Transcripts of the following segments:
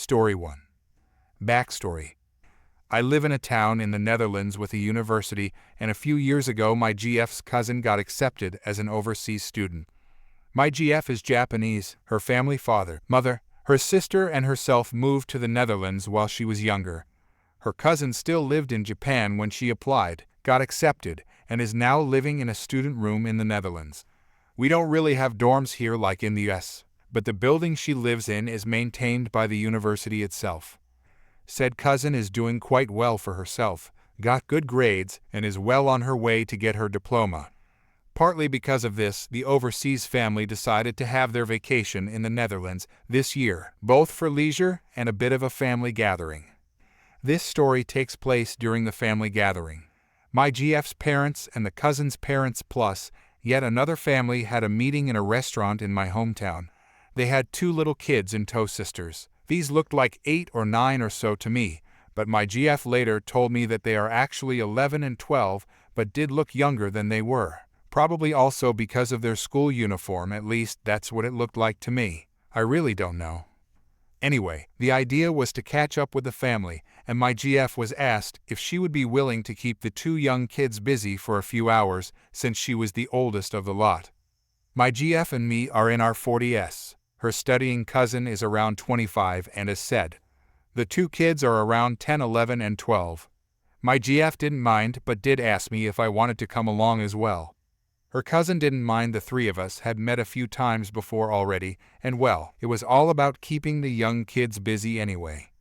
Story 1. Backstory. I live in a town in the Netherlands with a university, and a few years ago my GF's cousin got accepted as an overseas student. My GF is Japanese. Her family, father, mother, her sister and herself moved to the Netherlands while she was younger. Her cousin still lived in Japan when she applied, got accepted, and is now living in a student room in the Netherlands. We don't really have dorms here like in the US, but the building she lives in is maintained by the university itself. Said cousin is doing quite well for herself, got good grades, and is well on her way to get her diploma. Partly because of this, the overseas family decided to have their vacation in the Netherlands this year, both for leisure and a bit of a family gathering. This story takes place during the family gathering. My GF's parents and the cousin's parents plus yet another family had a meeting in a restaurant in my hometown. They had 2 little kids in tow sisters. These looked like 8 or 9 or so to me, but my GF later told me that they are actually 11 and 12, but did look younger than they were. Probably also because of their school uniform, at least that's what it looked like to me. I really don't know. Anyway, the idea was to catch up with the family, and my GF was asked if she would be willing to keep the 2 young kids busy for a few hours since she was the oldest of the lot. My GF and me are in our 40s. Her studying cousin is around 25 and as said, the 2 kids are around 10, 11 and 12. My GF didn't mind but did ask me if I wanted to come along as well. Her cousin didn't mind. The 3 of us had met a few times before already, and well, it was all about keeping the young kids busy anyway.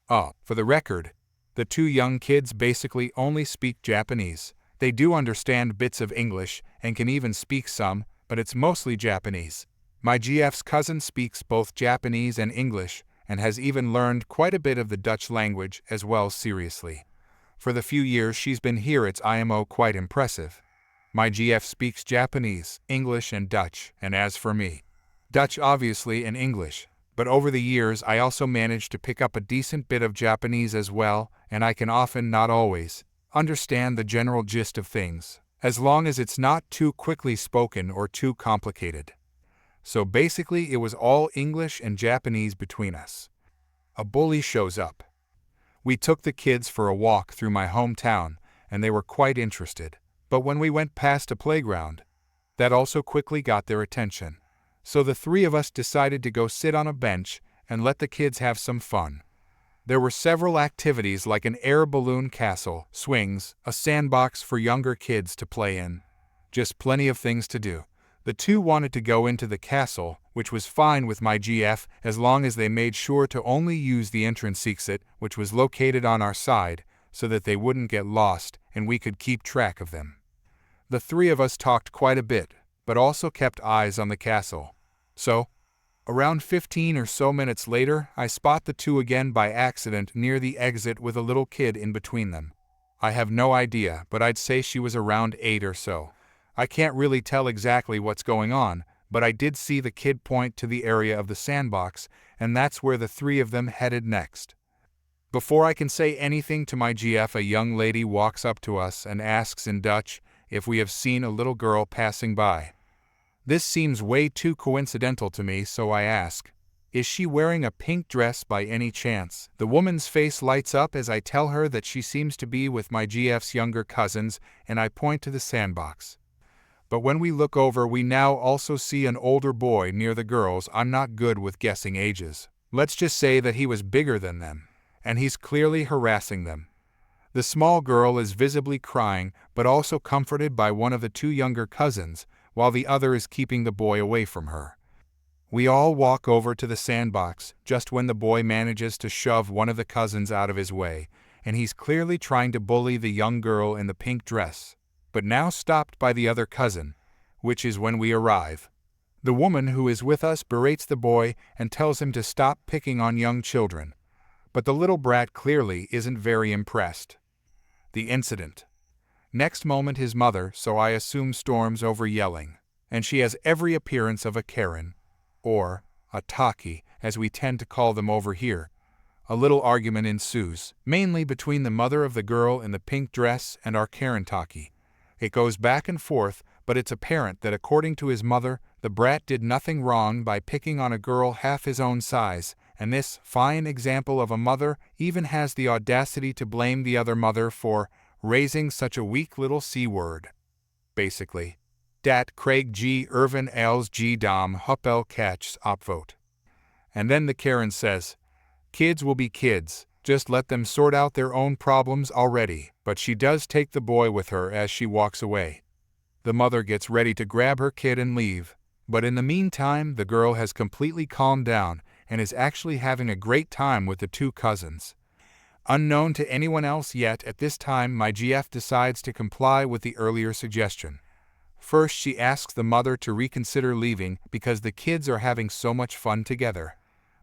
For the record, the 2 young kids basically only speak Japanese. They do understand bits of English and can even speak some, but it's mostly Japanese. My GF's cousin speaks both Japanese and English, and has even learned quite a bit of the Dutch language as well. Seriously. For the few years she's been here, it's IMO quite impressive. My GF speaks Japanese, English and Dutch, and as for me, Dutch obviously and English, but over the years I also managed to pick up a decent bit of Japanese as well, and I can often, not always, understand the general gist of things, as long as it's not too quickly spoken or too complicated. So basically it was all English and Japanese between us. A bully shows up. We took the kids for a walk through my hometown, and they were quite interested. But when we went past a playground, that also quickly got their attention. So the 3 of us decided to go sit on a bench and let the kids have some fun. There were several activities like an air balloon castle, swings, a sandbox for younger kids to play in. Just plenty of things to do. The 2 wanted to go into the castle, which was fine with my GF as long as they made sure to only use the entrance exit, which was located on our side, so that they wouldn't get lost and we could keep track of them. The 3 of us talked quite a bit, but also kept eyes on the castle. So, around 15 or so minutes later, I spot the 2 again by accident near the exit with a little kid in between them. I have no idea, but I'd say she was around 8 or so. I can't really tell exactly what's going on, but I did see the kid point to the area of the sandbox, and that's where the 3 of them headed next. Before I can say anything to my GF, a young lady walks up to us and asks in Dutch if we have seen a little girl passing by. This seems way too coincidental to me, so I ask, is she wearing a pink dress by any chance? The woman's face lights up as I tell her that she seems to be with my GF's younger cousins, and I point to the sandbox. But when we look over, we now also see an older boy near the girls. I'm not good with guessing ages. Let's just say that he was bigger than them, and he's clearly harassing them. The small girl is visibly crying, but also comforted by one of the 2 younger cousins, while the other is keeping the boy away from her. We all walk over to the sandbox just when the boy manages to shove one of the cousins out of his way, and he's clearly trying to bully the young girl in the pink dress, but now stopped by the other cousin, which is when we arrive. The woman who is with us berates the boy and tells him to stop picking on young children, but the little brat clearly isn't very impressed. The incident. Next moment his mother, so I assume, storms over yelling, and she has every appearance of a Karen, or a Taki, as we tend to call them over here. A little argument ensues, mainly between the mother of the girl in the pink dress and our Karen Taki. It goes back and forth, but it's apparent that according to his mother, the brat did nothing wrong by picking on a girl half his own size, And this fine example of a mother even has the audacity to blame the other mother for raising such a weak little C-word. Basically, dat Craig G. Irvin als G. Dom Huppel catchs opvote. And then the Karen says, kids will be kids, just let them sort out their own problems already, but she does take the boy with her as she walks away. The mother gets ready to grab her kid and leave, but in the meantime the girl has completely calmed down and is actually having a great time with the two cousins. Unknown to anyone else yet at this time, my GF decides to comply with the earlier suggestion. First, she asks the mother to reconsider leaving because the kids are having so much fun together.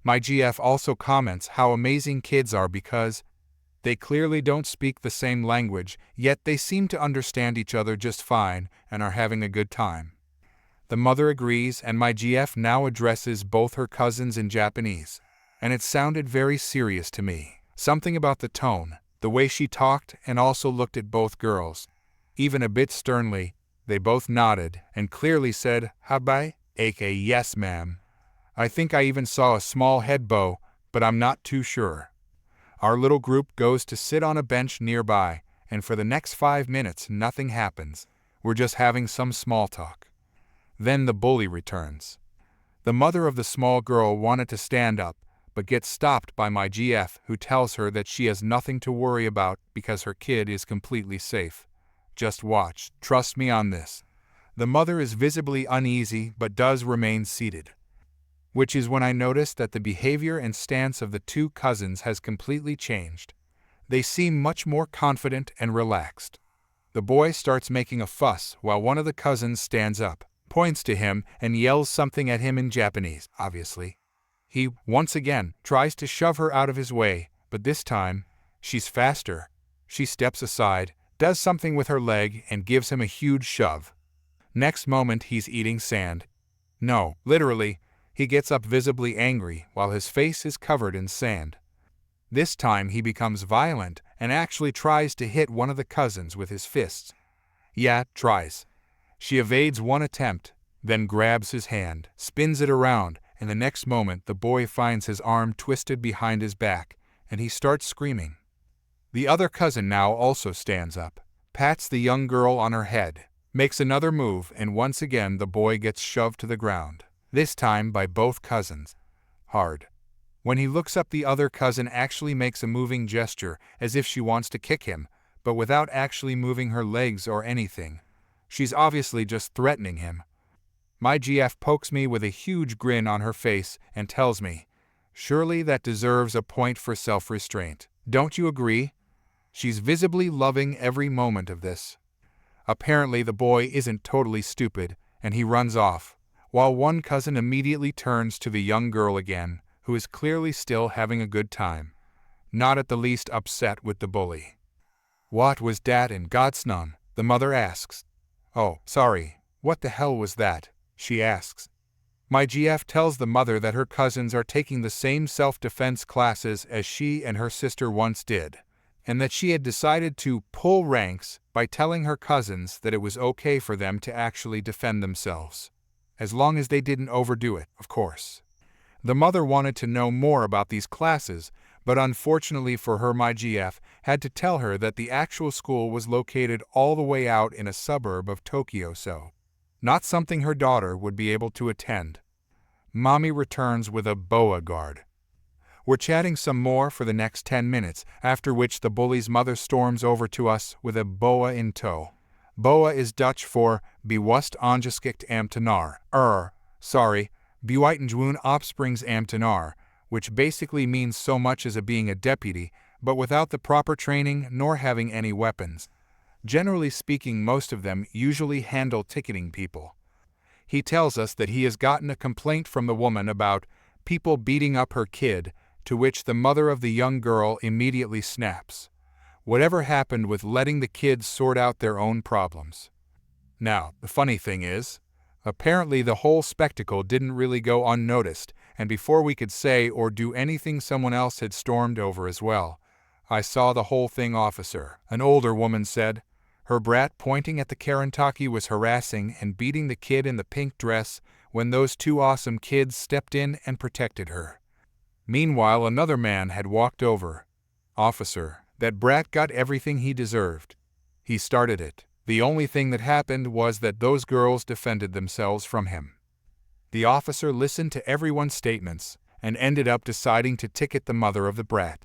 My GF also comments how amazing kids are because they clearly don't speak the same language, yet they seem to understand each other just fine and are having a good time. The mother agrees, and my GF now addresses both her cousins in Japanese, and it sounded very serious to me. Something about the tone, the way she talked, and also looked at both girls. Even a bit sternly, they both nodded and clearly said, "Habai," aka yes ma'am. I think I even saw a small head bow, but I'm not too sure. Our little group goes to sit on a bench nearby, and for the next 5 minutes nothing happens. We're just having some small talk. Then the bully returns. The mother of the small girl wanted to stand up, but gets stopped by my GF, who tells her that she has nothing to worry about because her kid is completely safe. Just watch, trust me on this. The mother is visibly uneasy but does remain seated. Which is when I noticed that the behavior and stance of the two cousins has completely changed. They seem much more confident and relaxed. The boy starts making a fuss while one of the cousins stands up, points to him, and yells something at him in Japanese, obviously. He, once again, tries to shove her out of his way, but this time, she's faster. She steps aside, does something with her leg, and gives him a huge shove. Next moment he's eating sand. No, literally, he gets up visibly angry while his face is covered in sand. This time he becomes violent and actually tries to hit one of the cousins with his fists. Yeah, tries. She evades one attempt, then grabs his hand, spins it around, and the next moment the boy finds his arm twisted behind his back, and he starts screaming. The other cousin now also stands up, pats the young girl on her head, makes another move, and once again the boy gets shoved to the ground, this time by both cousins. Hard. When he looks up, the other cousin actually makes a moving gesture as if she wants to kick him, but without actually moving her legs or anything. She's obviously just threatening him. My GF pokes me with a huge grin on her face and tells me, "Surely that deserves a point for self-restraint. Don't you agree?" She's visibly loving every moment of this. Apparently the boy isn't totally stupid, and he runs off, while one cousin immediately turns to the young girl again, who is clearly still having a good time, not at the least upset with the bully. "What was dat in God's name?" the mother asks. "Oh, sorry, what the hell was that?" she asks. My GF tells the mother that her cousins are taking the same self-defense classes as she and her sister once did, and that she had decided to pull ranks by telling her cousins that it was okay for them to actually defend themselves, as long as they didn't overdo it, of course. The mother wanted to know more about these classes, but unfortunately for her, my GF had to tell her that the actual school was located all the way out in a suburb of Tokyo, so not something her daughter would be able to attend. Mommy returns with a boa guard. We're chatting some more for the next 10 minutes, after which the bully's mother storms over to us with a boa in tow. Boa is Dutch for bewust aangeskikt ambtenaar, Bewijtengewoon opsprings ambtenaar, which basically means so much as being a deputy, but without the proper training nor having any weapons. Generally speaking, most of them usually handle ticketing people. He tells us that he has gotten a complaint from the woman about people beating up her kid, to which the mother of the young girl immediately snaps. Whatever happened with letting the kids sort out their own problems? Now, the funny thing is, apparently the whole spectacle didn't really go unnoticed, and before we could say or do anything, someone else had stormed over as well. "I saw the whole thing, officer," an older woman said. Her brat, pointing at the Karentaki, was harassing and beating the kid in the pink dress when those two awesome kids stepped in and protected her. Meanwhile, another man had walked over. "Officer, that brat got everything he deserved. He started it. The only thing that happened was that those girls defended themselves from him." The officer listened to everyone's statements and ended up deciding to ticket the mother of the brat.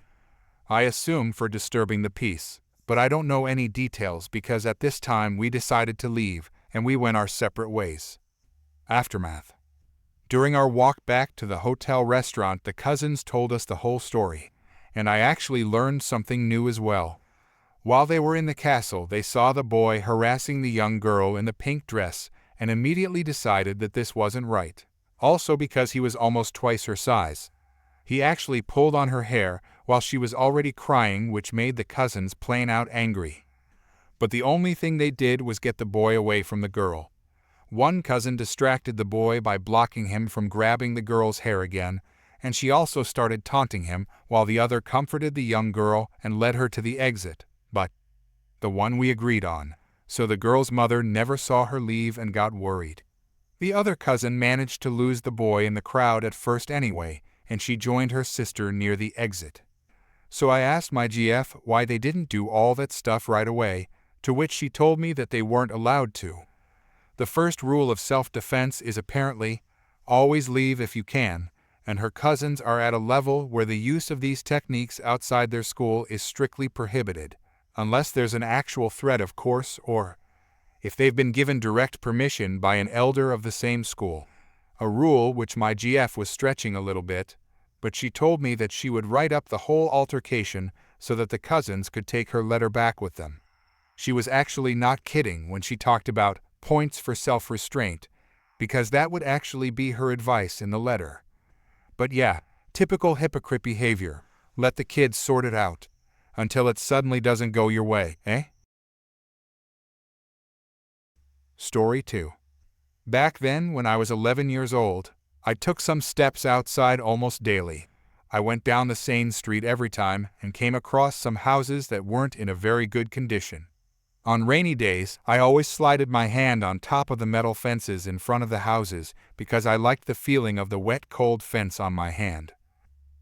I assume for disturbing the peace, but I don't know any details because at this time we decided to leave and we went our separate ways. Aftermath. During our walk back to the hotel restaurant, the cousins told us the whole story, and I actually learned something new as well. While they were in the castle, they saw the boy harassing the young girl in the pink dress and immediately decided that this wasn't right. Also because he was almost twice her size. He actually pulled on her hair while she was already crying, which made the cousins plain out angry. But the only thing they did was get the boy away from the girl. One cousin distracted the boy by blocking him from grabbing the girl's hair again, and she also started taunting him while the other comforted the young girl and led her to the exit, but the one we agreed on, so the girl's mother never saw her leave and got worried. The other cousin managed to lose the boy in the crowd at first anyway, and she joined her sister near the exit. So I asked my GF why they didn't do all that stuff right away, to which she told me that they weren't allowed to. The first rule of self-defense is apparently, always leave if you can, and her cousins are at a level where the use of these techniques outside their school is strictly prohibited, unless there's an actual threat, of course, or if they've been given direct permission by an elder of the same school. A rule which my GF was stretching a little bit, but she told me that she would write up the whole altercation so that the cousins could take her letter back with them. She was actually not kidding when she talked about points for self-restraint, because that would actually be her advice in the letter. But yeah, typical hypocrite behavior. Let the kids sort it out, until it suddenly doesn't go your way, eh? Story 2. Back then, when I was 11 years old, I took some steps outside almost daily. I went down the same street every time and came across some houses that weren't in a very good condition. On rainy days, I always slided my hand on top of the metal fences in front of the houses because I liked the feeling of the wet, cold fence on my hand.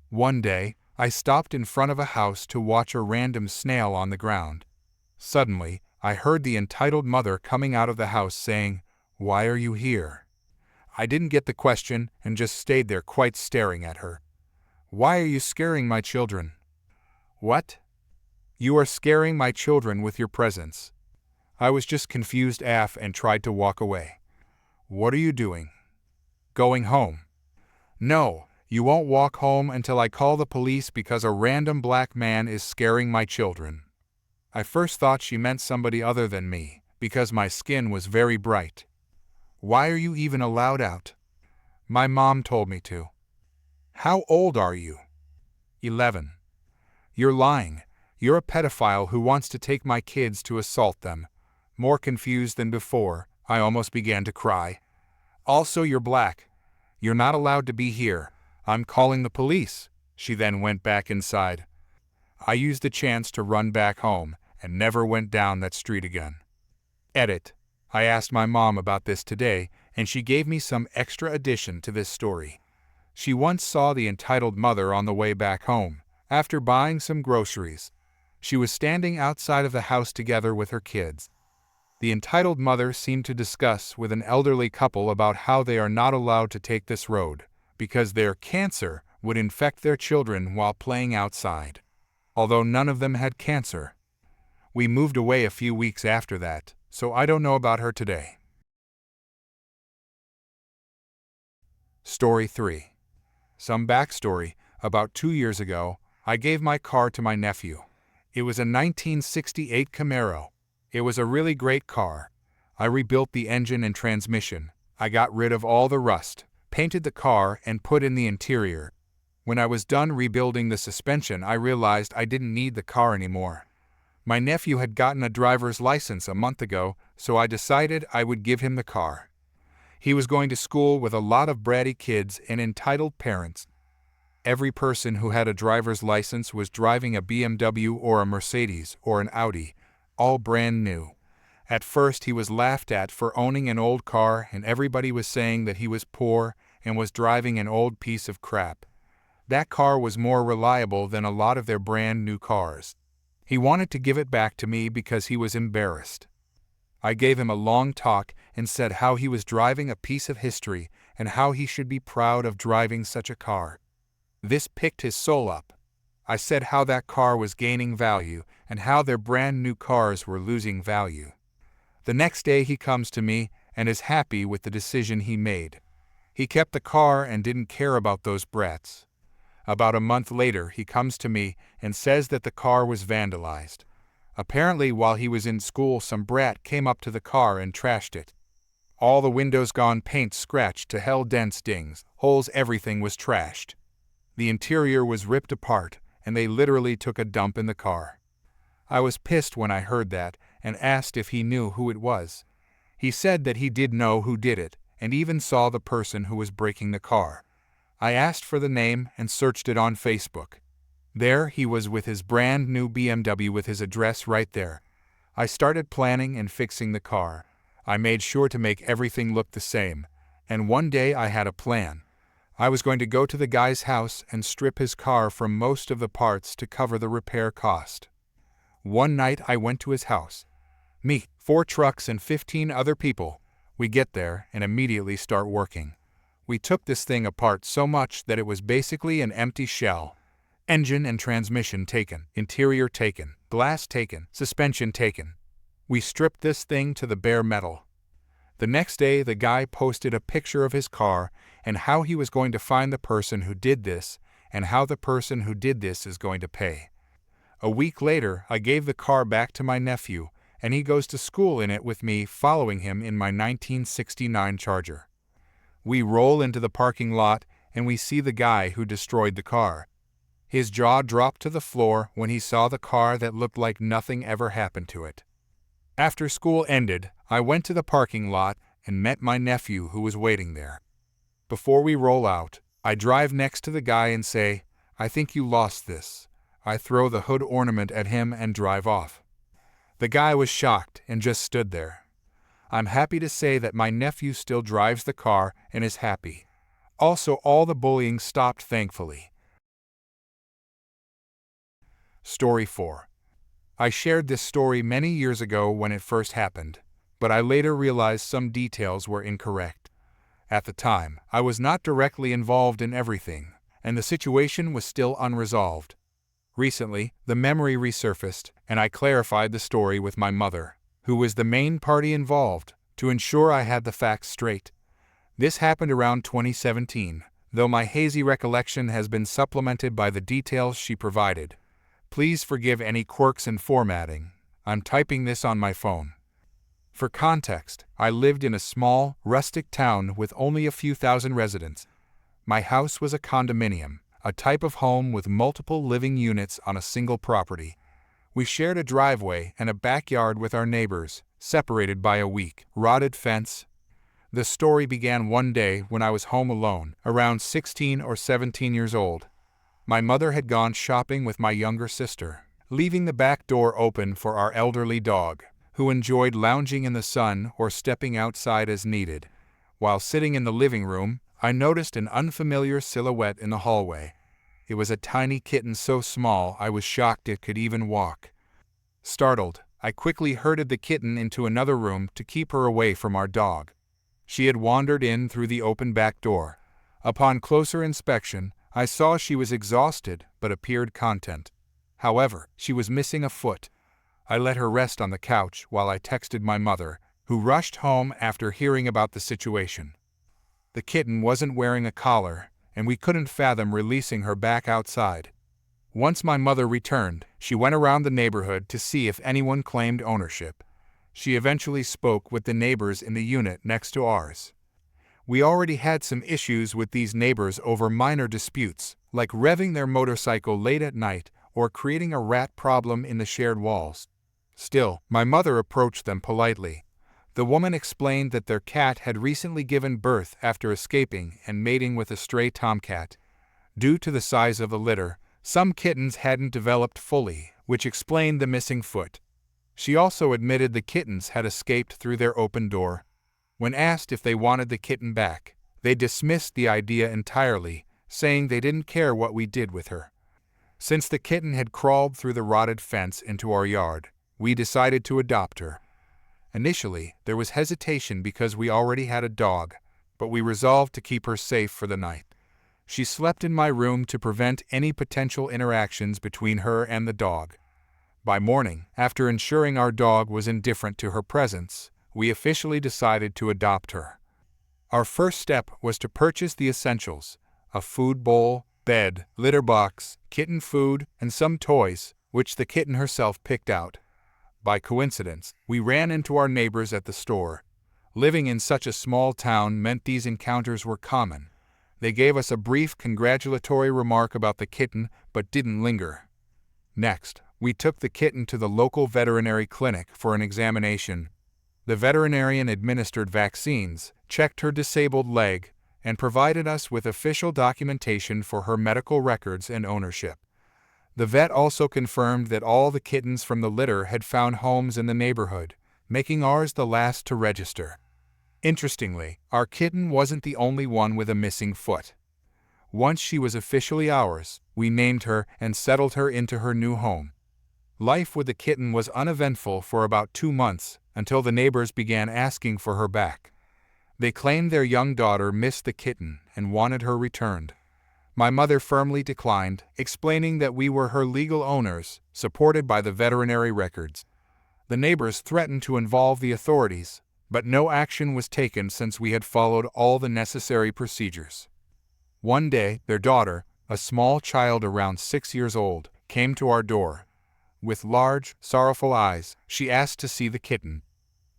One day, I stopped in front of a house to watch a random snail on the ground. Suddenly, I heard the entitled mother coming out of the house saying, "Why are you here?" I didn't get the question and just stayed there quite staring at her. "Why are you scaring my children?" "What?" "You are scaring my children with your presence." I was just confused AF and tried to walk away. "What are you doing?" "Going home." "No, you won't walk home until I call the police because a random black man is scaring my children." I first thought she meant somebody other than me, because my skin was very bright. "Why are you even allowed out?" "My mom told me to." "How old are you?" 11. "You're lying. You're a pedophile who wants to take my kids to assault them." More confused than before, I almost began to cry. "Also, you're black. You're not allowed to be here. I'm calling the police." She then went back inside. I used the chance to run back home and never went down that street again. Edit. I asked my mom about this today, and she gave me some extra addition to this story. She once saw the entitled mother on the way back home, after buying some groceries. She was standing outside of the house together with her kids. The entitled mother seemed to discuss with an elderly couple about how they are not allowed to take this road, because their cancer would infect their children while playing outside. Although none of them had cancer. We moved away a few weeks after that, so I don't know about her today. Story 3. Some backstory. About 2 years ago, I gave my car to my nephew. It was a 1968 Camaro. It was a really great car. I rebuilt the engine and transmission. I got rid of all the rust, painted the car, and put in the interior. When I was done rebuilding the suspension, I realized I didn't need the car anymore. My nephew had gotten a driver's license a month ago, so I decided I would give him the car. He was going to school with a lot of bratty kids and entitled parents. Every person who had a driver's license was driving a BMW or a Mercedes or an Audi, all brand new. At first he was laughed at for owning an old car, and everybody was saying that he was poor and was driving an old piece of crap. That car was more reliable than a lot of their brand new cars. He wanted to give it back to me because he was embarrassed. I gave him a long talk and said how he was driving a piece of history and how he should be proud of driving such a car. This picked his soul up. I said how that car was gaining value and how their brand new cars were losing value. The next day he comes to me and is happy with the decision he made. He kept the car and didn't care about those brats. About a month later he comes to me and says that the car was vandalized. Apparently while he was in school some brat came up to the car and trashed it. All the windows gone, paint scratched to hell-dents, dings, holes, everything was trashed. The interior was ripped apart and they literally took a dump in the car. I was pissed when I heard that and asked if he knew who it was. He said that he did know who did it and even saw the person who was breaking the car. I asked for the name and searched it on Facebook. There he was with his brand new BMW with his address right there. I started planning and fixing the car. I made sure to make everything look the same. And one day I had a plan. I was going to go to the guy's house and strip his car from most of the parts to cover the repair cost. One night I went to his house. Me, 4 trucks and 15 other people. We get there and immediately start working. We took this thing apart so much that it was basically an empty shell. Engine and transmission taken, interior taken, glass taken, suspension taken. We stripped this thing to the bare metal. The next day the guy posted a picture of his car and how he was going to find the person who did this and how the person who did this is going to pay. A week later I gave the car back to my nephew and he goes to school in it with me, following him in my 1969 Charger. We roll into the parking lot and we see the guy who destroyed the car. His jaw dropped to the floor when he saw the car that looked like nothing ever happened to it. After school ended, I went to the parking lot and met my nephew who was waiting there. Before we roll out, I drive next to the guy and say, "I think you lost this." I throw the hood ornament at him and drive off. The guy was shocked and just stood there. I'm happy to say that my nephew still drives the car and is happy. Also, all the bullying stopped, thankfully. Story 4. I shared this story many years ago when it first happened, but I later realized some details were incorrect. At the time, I was not directly involved in everything, and the situation was still unresolved. Recently, the memory resurfaced, and I clarified the story with my mother, who was the main party involved, to ensure I had the facts straight. This happened around 2017, though my hazy recollection has been supplemented by the details she provided. Please forgive any quirks in formatting. I'm typing this on my phone. For context, I lived in a small, rustic town with only a few thousand residents. My house was a condominium, a type of home with multiple living units on a single property. We shared a driveway and a backyard with our neighbors, separated by a weak, rotted fence. The story began one day when I was home alone, around 16 or 17 years old. My mother had gone shopping with my younger sister, leaving the back door open for our elderly dog, who enjoyed lounging in the sun or stepping outside as needed. While sitting in the living room, I noticed an unfamiliar silhouette in the hallway. It was a tiny kitten so small I was shocked it could even walk. Startled, I quickly herded the kitten into another room to keep her away from our dog. She had wandered in through the open back door. Upon closer inspection, I saw she was exhausted but appeared content. However, she was missing a foot. I let her rest on the couch while I texted my mother, who rushed home after hearing about the situation. The kitten wasn't wearing a collar, and we couldn't fathom releasing her back outside. Once my mother returned, she went around the neighborhood to see if anyone claimed ownership. She eventually spoke with the neighbors in the unit next to ours. We already had some issues with these neighbors over minor disputes, like revving their motorcycle late at night or creating a rat problem in the shared walls. Still, my mother approached them politely. The woman explained that their cat had recently given birth after escaping and mating with a stray tomcat. Due to the size of the litter, some kittens hadn't developed fully, which explained the missing foot. She also admitted the kittens had escaped through their open door. When asked if they wanted the kitten back, they dismissed the idea entirely, saying they didn't care what we did with her. Since the kitten had crawled through the rotted fence into our yard, we decided to adopt her. Initially, there was hesitation because we already had a dog, but we resolved to keep her safe for the night. She slept in my room to prevent any potential interactions between her and the dog. By morning, after ensuring our dog was indifferent to her presence, we officially decided to adopt her. Our first step was to purchase the essentials: a food bowl, bed, litter box, kitten food, and some toys, which the kitten herself picked out. By coincidence, we ran into our neighbors at the store. Living in such a small town meant these encounters were common. They gave us a brief congratulatory remark about the kitten, but didn't linger. Next, we took the kitten to the local veterinary clinic for an examination. The veterinarian administered vaccines, checked her disabled leg, and provided us with official documentation for her medical records and ownership. The vet also confirmed that all the kittens from the litter had found homes in the neighborhood, making ours the last to register. Interestingly, our kitten wasn't the only one with a missing foot. Once she was officially ours, we named her and settled her into her new home. Life with the kitten was uneventful for about 2 months, until the neighbors began asking for her back. They claimed their young daughter missed the kitten and wanted her returned. My mother firmly declined, explaining that we were her legal owners, supported by the veterinary records. The neighbors threatened to involve the authorities, but no action was taken since we had followed all the necessary procedures. One day, their daughter, a small child around 6 years old, came to our door. With large, sorrowful eyes, she asked to see the kitten.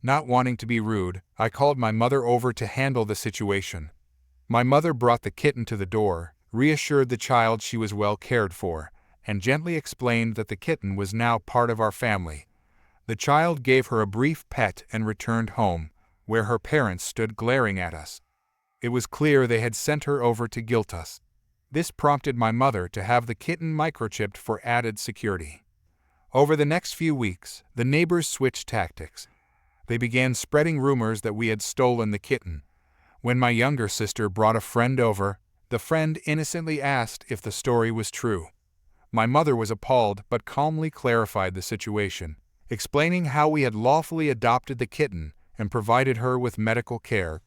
Not wanting to be rude, I called my mother over to handle the situation. My mother brought the kitten to the door, reassured the child she was well cared for, and gently explained that the kitten was now part of our family. The child gave her a brief pet and returned home, where her parents stood glaring at us. It was clear they had sent her over to guilt us. This prompted my mother to have the kitten microchipped for added security. Over the next few weeks, the neighbors switched tactics. They began spreading rumors that we had stolen the kitten. When my younger sister brought a friend over, the friend innocently asked if the story was true. My mother was appalled but calmly clarified the situation, explaining how we had lawfully adopted the kitten and provided her with medical care.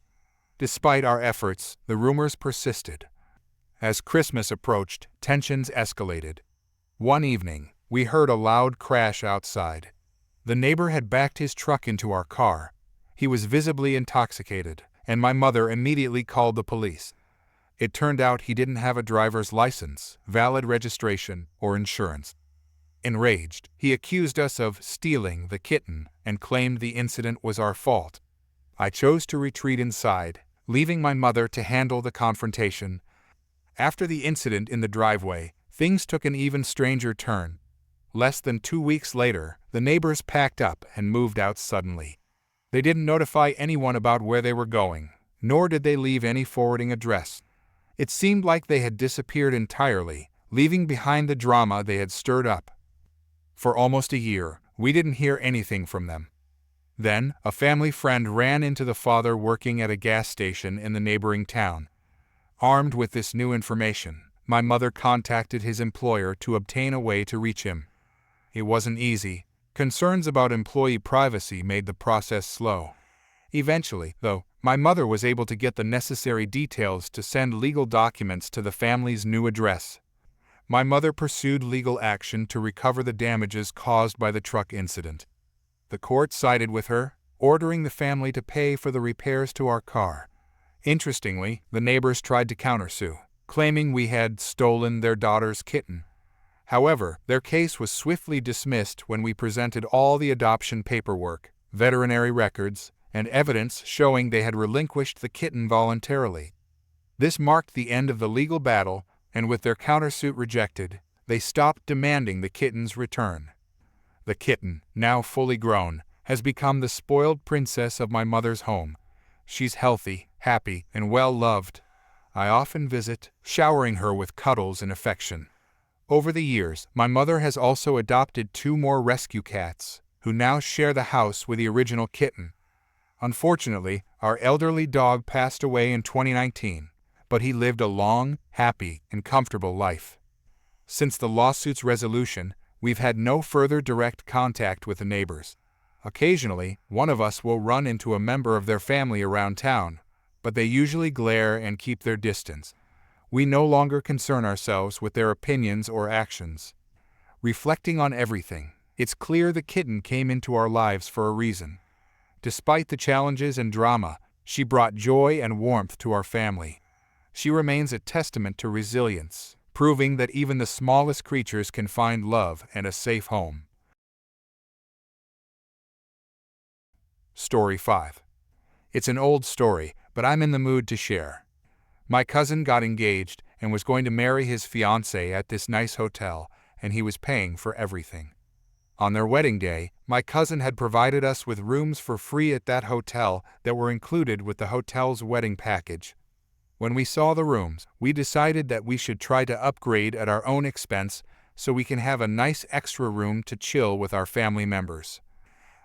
Despite our efforts, the rumors persisted. As Christmas approached, tensions escalated. One evening, we heard a loud crash outside. The neighbor had backed his truck into our car. He was visibly intoxicated, and my mother immediately called the police. It turned out he didn't have a driver's license, valid registration, or insurance. Enraged, he accused us of stealing the kitten and claimed the incident was our fault. I chose to retreat inside, leaving my mother to handle the confrontation. After the incident in the driveway, things took an even stranger turn. Less than 2 weeks later, the neighbors packed up and moved out suddenly. They didn't notify anyone about where they were going, nor did they leave any forwarding address. It seemed like they had disappeared entirely, leaving behind the drama they had stirred up. For almost a year, we didn't hear anything from them. Then, a family friend ran into the father working at a gas station in the neighboring town. Armed with this new information, my mother contacted his employer to obtain a way to reach him. It wasn't easy. Concerns about employee privacy made the process slow. Eventually, though, my mother was able to get the necessary details to send legal documents to the family's new address. My mother pursued legal action to recover the damages caused by the truck incident. The court sided with her, ordering the family to pay for the repairs to our car. Interestingly, the neighbors tried to countersue, claiming we had stolen their daughter's kitten. However, their case was swiftly dismissed when we presented all the adoption paperwork, veterinary records, and evidence showing they had relinquished the kitten voluntarily. This marked the end of the legal battle, and with their countersuit rejected, they stopped demanding the kitten's return. The kitten, now fully grown, has become the spoiled princess of my mother's home. She's healthy, happy, and well-loved. I often visit, showering her with cuddles and affection. Over the years, my mother has also adopted 2 more rescue cats, who now share the house with the original kitten. Unfortunately, our elderly dog passed away in 2019, but he lived a long, happy, and comfortable life. Since the lawsuit's resolution, we've had no further direct contact with the neighbors. Occasionally, one of us will run into a member of their family around town, but they usually glare and keep their distance. We no longer concern ourselves with their opinions or actions. Reflecting on everything, it's clear the kitten came into our lives for a reason. Despite the challenges and drama, she brought joy and warmth to our family. She remains a testament to resilience, proving that even the smallest creatures can find love and a safe home. Story 5. It's an old story, but I'm in the mood to share. My cousin got engaged and was going to marry his fiancée at this nice hotel, and he was paying for everything. On their wedding day, my cousin had provided us with rooms for free at that hotel that were included with the hotel's wedding package. When we saw the rooms, we decided that we should try to upgrade at our own expense so we can have a nice extra room to chill with our family members.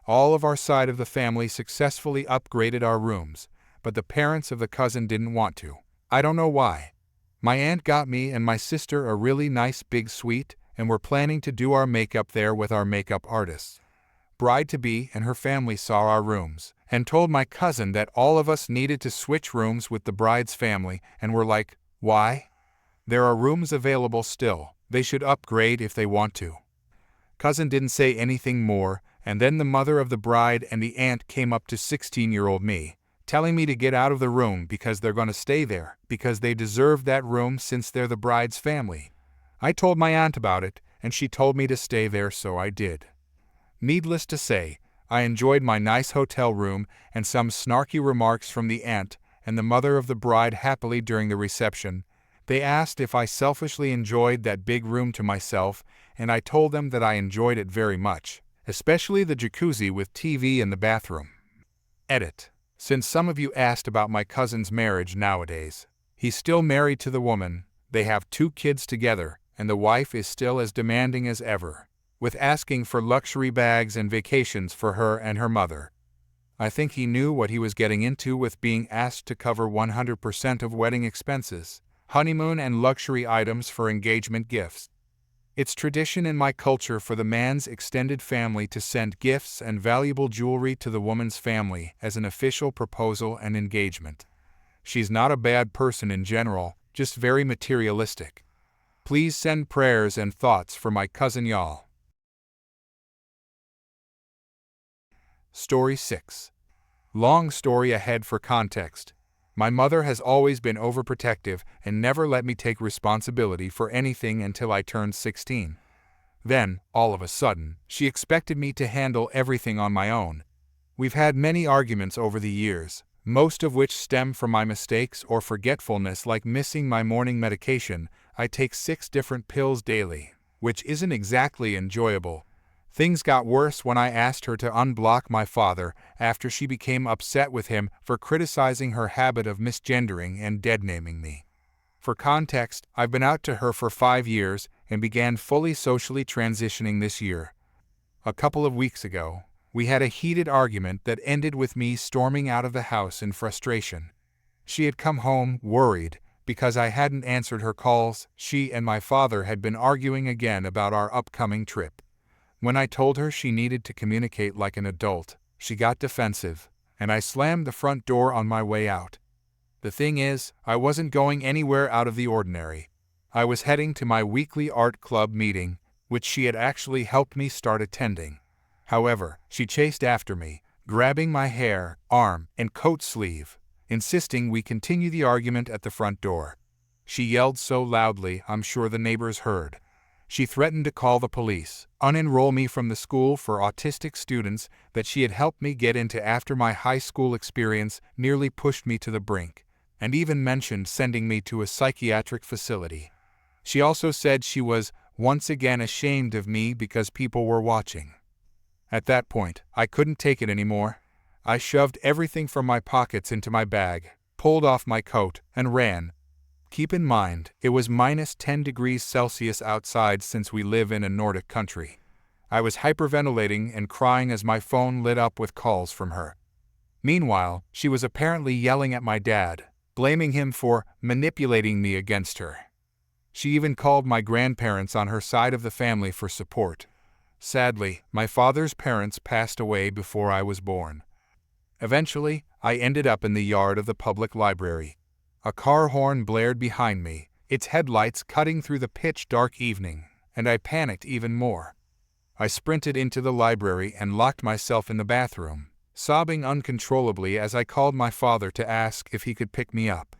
All of our side of the family successfully upgraded our rooms, but the parents of the cousin didn't want to. I don't know why. My aunt got me and my sister a really nice big suite, and we're planning to do our makeup there with our makeup artists. Bride-to-be and her family saw our rooms and told my cousin that all of us needed to switch rooms with the bride's family, and we're like, why? There are rooms available still. They should upgrade if they want to. Cousin didn't say anything more, and then the mother of the bride and the aunt came up to 16-year-old me, telling me to get out of the room because they're going to stay there, because they deserve that room since they're the bride's family. I told my aunt about it, and she told me to stay there, so I did. Needless to say, I enjoyed my nice hotel room and some snarky remarks from the aunt and the mother of the bride happily during the reception. They asked if I selfishly enjoyed that big room to myself, and I told them that I enjoyed it very much, especially the jacuzzi with TV in the bathroom. Edit. Since some of you asked about my cousin's marriage nowadays, he's still married to the woman, they have 2 kids together, and the wife is still as demanding as ever, with asking for luxury bags and vacations for her and her mother. I think he knew what he was getting into with being asked to cover 100% of wedding expenses, honeymoon and luxury items for engagement gifts. It's tradition in my culture for the man's extended family to send gifts and valuable jewelry to the woman's family as an official proposal and engagement. She's not a bad person in general, just very materialistic. Please send prayers and thoughts for my cousin y'all. Story 6. Long story ahead for context. My mother has always been overprotective and never let me take responsibility for anything until I turned 16. Then, all of a sudden, she expected me to handle everything on my own. We've had many arguments over the years, most of which stem from my mistakes or forgetfulness, like missing my morning medication. I take 6 different pills daily, which isn't exactly enjoyable. Things got worse when I asked her to unblock my father after she became upset with him for criticizing her habit of misgendering and deadnaming me. For context, I've been out to her for 5 years and began fully socially transitioning this year. A couple of weeks ago, we had a heated argument that ended with me storming out of the house in frustration. She had come home worried because I hadn't answered her calls. She and my father had been arguing again about our upcoming trip. When I told her she needed to communicate like an adult, she got defensive, and I slammed the front door on my way out. The thing is, I wasn't going anywhere out of the ordinary. I was heading to my weekly art club meeting, which she had actually helped me start attending. However, she chased after me, grabbing my hair, arm, and coat sleeve, insisting we continue the argument at the front door. She yelled so loudly I'm sure the neighbors heard. She threatened to call the police, unenroll me from the school for autistic students that she had helped me get into after my high school experience nearly pushed me to the brink, and even mentioned sending me to a psychiatric facility. She also said she was, once again, ashamed of me because people were watching. At that point, I couldn't take it anymore. I shoved everything from my pockets into my bag, pulled off my coat, and ran. Keep in mind, it was minus 10 degrees Celsius outside since we live in a Nordic country. I was hyperventilating and crying as my phone lit up with calls from her. Meanwhile, she was apparently yelling at my dad, blaming him for manipulating me against her. She even called my grandparents on her side of the family for support. Sadly, my father's parents passed away before I was born. Eventually, I ended up in the yard of the public library. A car horn blared behind me, its headlights cutting through the pitch-dark evening, and I panicked even more. I sprinted into the library and locked myself in the bathroom, sobbing uncontrollably as I called my father to ask if he could pick me up.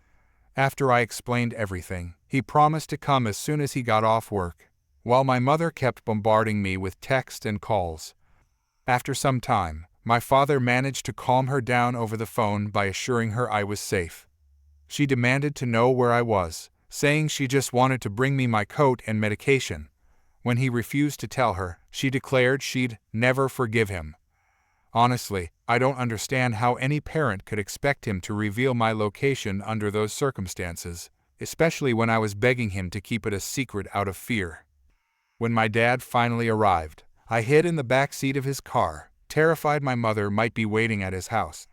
After I explained everything, he promised to come as soon as he got off work, while my mother kept bombarding me with texts and calls. After some time, my father managed to calm her down over the phone by assuring her I was safe. She demanded to know where I was, saying she just wanted to bring me my coat and medication. When he refused to tell her, she declared she'd never forgive him. Honestly, I don't understand how any parent could expect him to reveal my location under those circumstances, especially when I was begging him to keep it a secret out of fear. When my dad finally arrived, I hid in the back seat of his car, terrified my mother might be waiting at his house.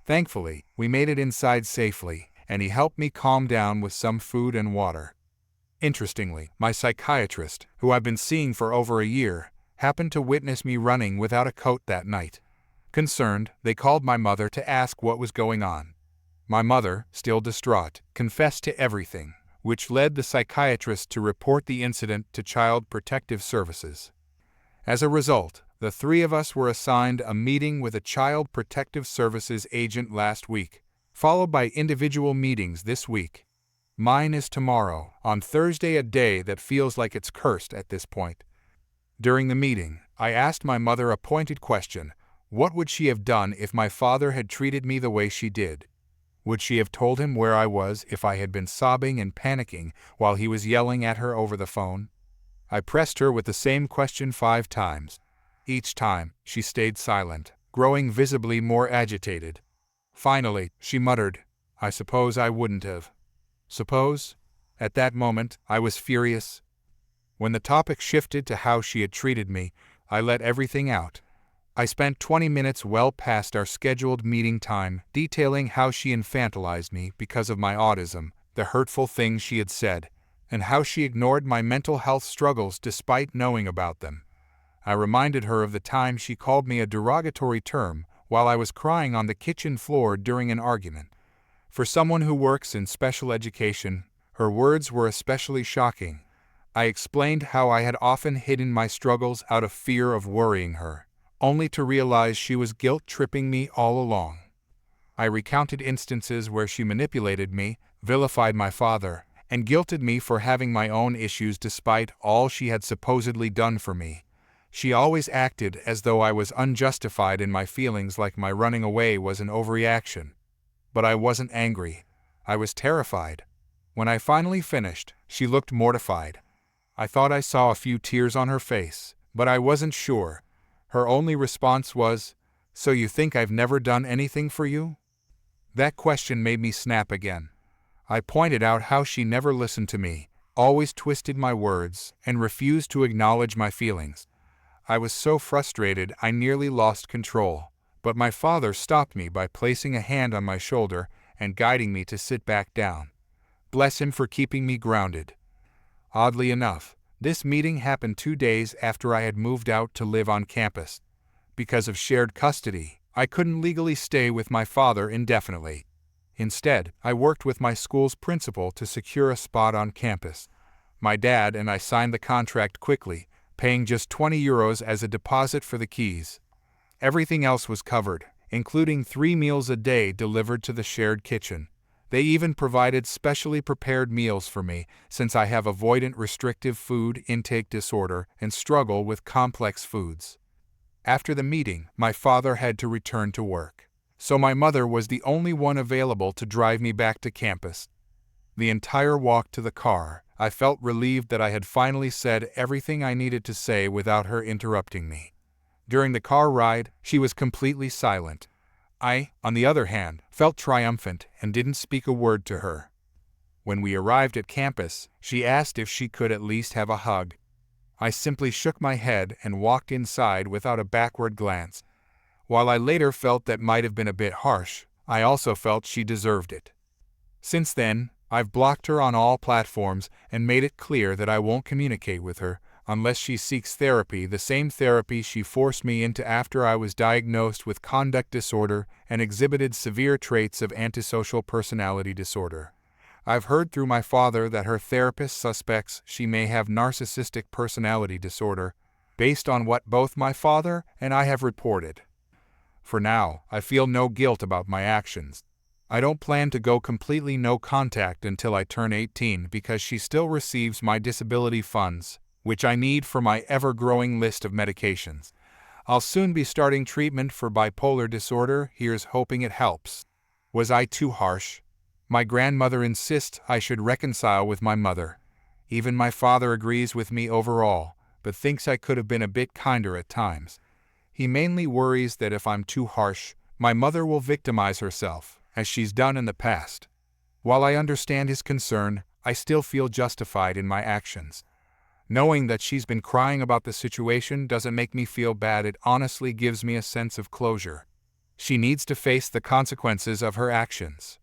Thankfully, we made it inside safely, and he helped me calm down with some food and water. Interestingly, my psychiatrist, who I've been seeing for over a year, happened to witness me running without a coat that night. Concerned, they called my mother to ask what was going on. My mother, still distraught, confessed to everything, which led the psychiatrist to report the incident to Child Protective Services. As a result, the three of us were assigned a meeting with a Child Protective Services agent last week, followed by individual meetings this week. Mine is tomorrow, on Thursday, a day that feels like it's cursed at this point. During the meeting, I asked my mother a pointed question. What would she have done if my father had treated me the way she did? Would she have told him where I was if I had been sobbing and panicking while he was yelling at her over the phone? I pressed her with the same question 5 times. Each time, she stayed silent, growing visibly more agitated. Finally, she muttered, "I suppose I wouldn't have." Suppose? At that moment, I was furious. When the topic shifted to how she had treated me, I let everything out. I spent 20 minutes well past our scheduled meeting time detailing how she infantilized me because of my autism, the hurtful things she had said, and how she ignored my mental health struggles despite knowing about them. I reminded her of the time she called me a derogatory term while I was crying on the kitchen floor during an argument. For someone who works in special education, her words were especially shocking. I explained how I had often hidden my struggles out of fear of worrying her, only to realize she was guilt-tripping me all along. I recounted instances where she manipulated me, vilified my father, and guilted me for having my own issues despite all she had supposedly done for me. She always acted as though I was unjustified in my feelings, like my running away was an overreaction. But I wasn't angry. I was terrified. When I finally finished, she looked mortified. I thought I saw a few tears on her face, but I wasn't sure. Her only response was, "So you think I've never done anything for you?" That question made me snap again. I pointed out how she never listened to me, always twisted my words, and refused to acknowledge my feelings. I was so frustrated I nearly lost control, but my father stopped me by placing a hand on my shoulder and guiding me to sit back down. Bless him for keeping me grounded. Oddly enough, this meeting happened 2 days after I had moved out to live on campus. Because of shared custody, I couldn't legally stay with my father indefinitely. Instead, I worked with my school's principal to secure a spot on campus. My dad and I signed the contract quickly, paying just €20 as a deposit for the keys. Everything else was covered, including 3 meals a day delivered to the shared kitchen. They even provided specially prepared meals for me, since I have avoidant restrictive food intake disorder and struggle with complex foods. After the meeting, my father had to return to work, so my mother was the only one available to drive me back to campus. The entire walk to the car, I felt relieved that I had finally said everything I needed to say without her interrupting me. During the car ride, she was completely silent. I, on the other hand, felt triumphant and didn't speak a word to her. When we arrived at campus, she asked if she could at least have a hug. I simply shook my head and walked inside without a backward glance. While I later felt that might have been a bit harsh, I also felt she deserved it. Since then, I've blocked her on all platforms and made it clear that I won't communicate with her unless she seeks therapy, the same therapy she forced me into after I was diagnosed with conduct disorder and exhibited severe traits of antisocial personality disorder. I've heard through my father that her therapist suspects she may have narcissistic personality disorder, based on what both my father and I have reported. For now, I feel no guilt about my actions. I don't plan to go completely no contact until I turn 18 because she still receives my disability funds, which I need for my ever-growing list of medications. I'll soon be starting treatment for bipolar disorder. Here's hoping it helps. Was I too harsh? My grandmother insists I should reconcile with my mother. Even my father agrees with me overall, but thinks I could have been a bit kinder at times. He mainly worries that if I'm too harsh, my mother will victimize herself, as she's done in the past. While I understand his concern, I still feel justified in my actions. Knowing that she's been crying about the situation doesn't make me feel bad, it honestly gives me a sense of closure. She needs to face the consequences of her actions.